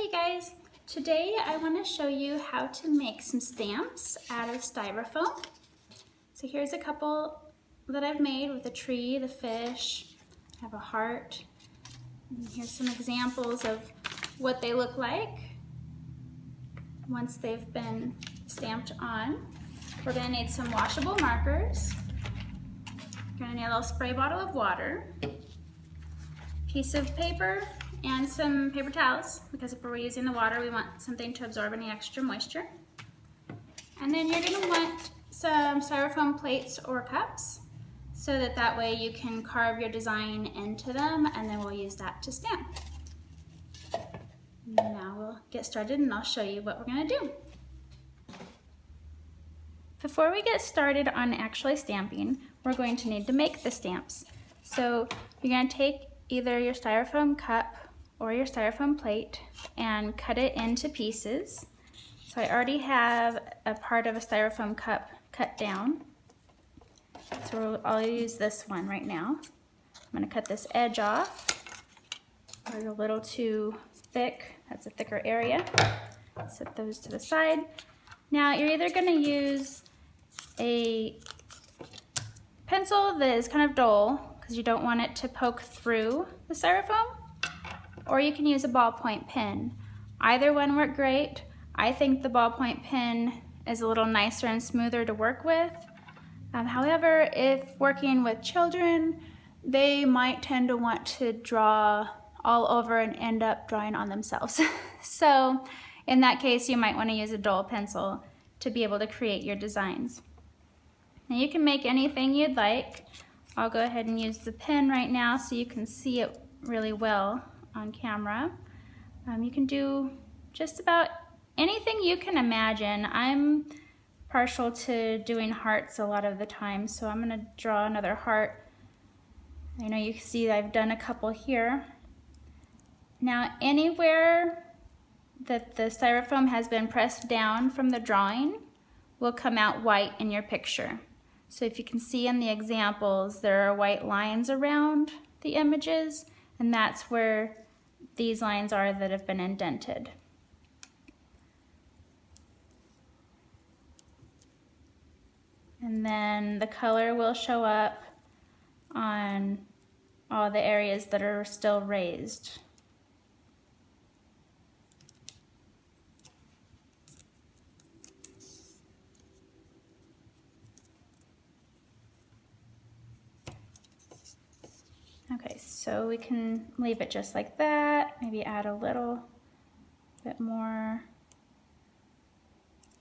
Hey guys, today I want to show you how to make some stamps out of styrofoam. So here's a couple that I've made with a tree, the fish, I have a heart. And here's some examples of what they look like once they've been stamped on. We're going to need some washable markers. You're going to need a little spray bottle of water, piece of paper, and some paper towels, because if we're using the water, we want something to absorb any extra moisture. And then you're going to want some styrofoam plates or cups, so that way you can carve your design into them, and then we'll use that to stamp. Now we'll get started and I'll show you what we're going to do. Before we get started on actually stamping, we're going to need to make the stamps. So you're going to take either your styrofoam cup or your styrofoam plate and cut it into pieces. So I already have a part of a styrofoam cup cut down. So I'll use this one right now. I'm going to cut this edge off. It's a little too thick. That's a thicker area. Set those to the side. Now you're either going to use a pencil that is kind of dull because you don't want it to poke through the styrofoam, or you can use a ballpoint pen. Either one work great. I think the ballpoint pen is a little nicer and smoother to work with. However, if working with children, they might tend to want to draw all over and end up drawing on themselves. So in that case, you might want to use a dull pencil to be able to create your designs. Now you can make anything you'd like. I'll go ahead and use the pen right now so you can see it really well on camera. You can do just about anything you can imagine. I'm partial to doing hearts a lot of the time, so I'm going to draw another heart. I know you can see I've done a couple here. Now anywhere that the styrofoam has been pressed down from the drawing will come out white in your picture. So if you can see in the examples, there are white lines around the images, and that's where these lines are that have been indented. And then the color will show up on all the areas that are still raised. Okay, so we can leave it just like that, maybe add a little bit more.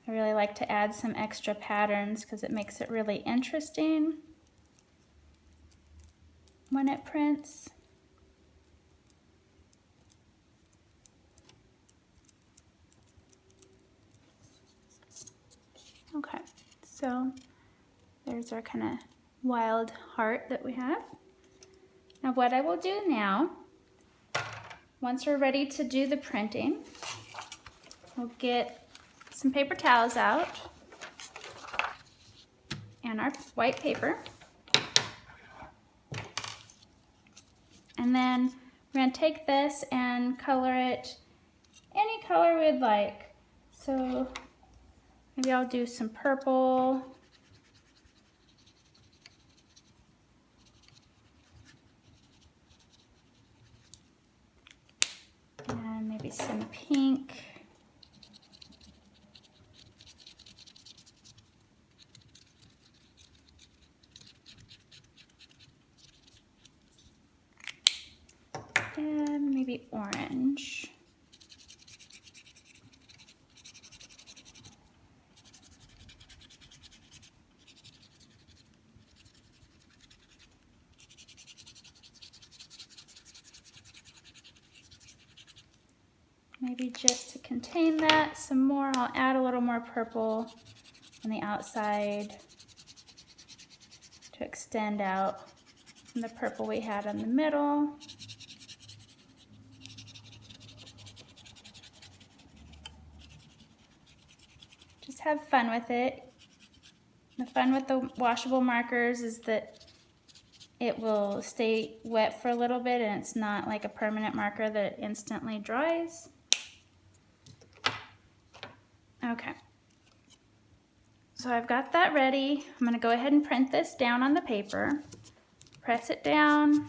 I really like to add some extra patterns because it makes it really interesting when it prints. Okay, so there's our kind of wild heart that we have. Now what I will do now, once we're ready to do the printing, we'll get some paper towels out and our white paper. And then we're going to take this and color it any color we'd like. So maybe I'll do some purple. And maybe some pink. And maybe orange. Maybe just to contain that some more, I'll add a little more purple on the outside to extend out from the purple we had in the middle. Just have fun with it. The fun with the washable markers is that it will stay wet for a little bit and it's not like a permanent marker that instantly dries. Okay. So I've got that ready. I'm gonna go ahead and print this down on the paper. Press it down.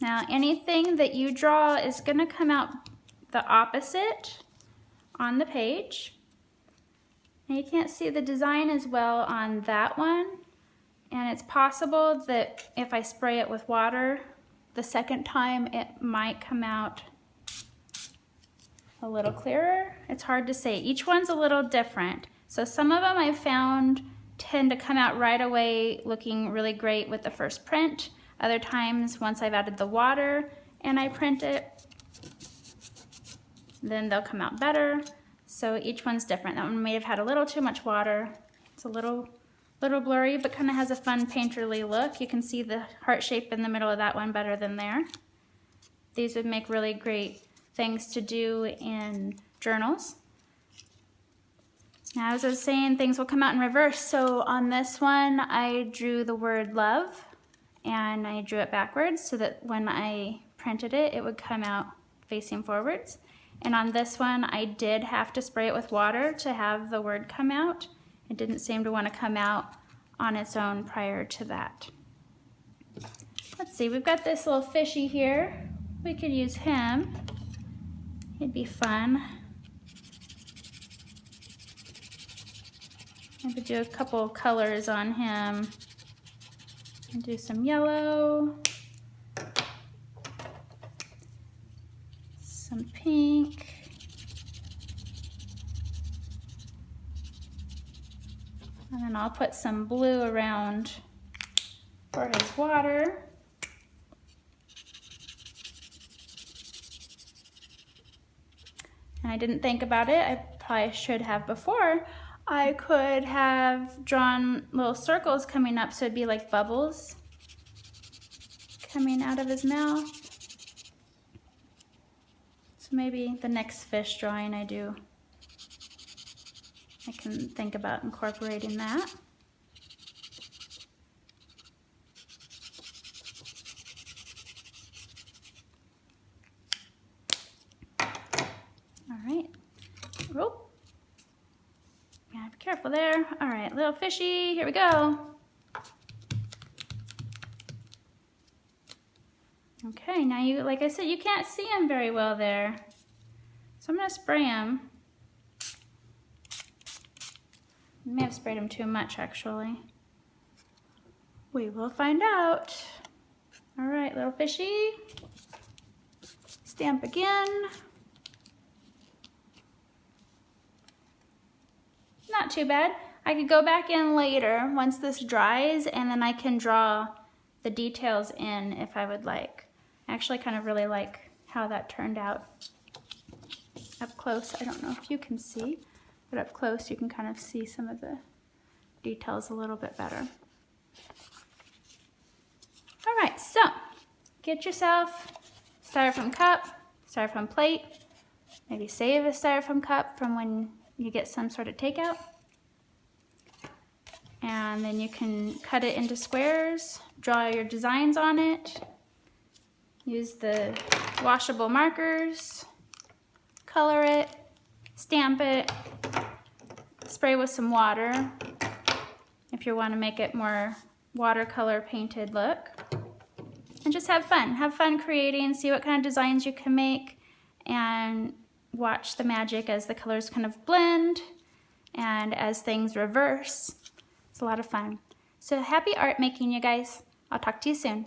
Now anything that you draw is gonna come out the opposite on the page. And you can't see the design as well on that one. And it's possible that if I spray it with water the second time, it might come out a little clearer. It's hard to say. Each one's a little different. So some of them I've found tend to come out right away looking really great with the first print. Other times, once I've added the water and I print it, then they'll come out better. So each one's different. That one may have had a little too much water. It's a little blurry, but kind of has a fun painterly look. You can see the heart shape in the middle of that one better than there. These would make really great things to do in journals. Now, as I was saying, things will come out in reverse. So on this one, I drew the word love, and I drew it backwards so that when I printed it, it would come out facing forwards. And on this one, I did have to spray it with water to have the word come out. It didn't seem to want to come out on its own prior to that. Let's see, we've got this little fishy here. We could use him. He'd be fun. Maybe do a couple colors on him. And do some yellow. Some pink. And then I'll put some blue around for his water. And I didn't think about it. I probably should have before. I could have drawn little circles coming up so it'd be like bubbles coming out of his mouth. So maybe the next fish drawing I do, I can think about incorporating that. All right. Rope. Gotta be careful there. All right, little fishy, here we go. Okay, now you, like I said, you can't see him very well there. So I'm gonna spray him. I may have sprayed him too much, actually. We will find out. All right, little fishy. Stamp again. Not too bad. I could go back in later once this dries, and then I can draw the details in if I would like. I actually kind of really like how that turned out up close. I don't know if you can see, but up close you can kind of see some of the details a little bit better. All right, so get yourself styrofoam cup, styrofoam plate. Maybe save a styrofoam cup from when you get some sort of takeout. And then you can cut it into squares, draw your designs on it, use the washable markers, color it, stamp it, spray with some water if you want to make it more watercolor painted look. And just have fun. Have fun creating, see what kind of designs you can make, and watch the magic as the colors kind of blend and as things reverse. It's a lot of fun. So happy art making, you guys. I'll talk to you soon.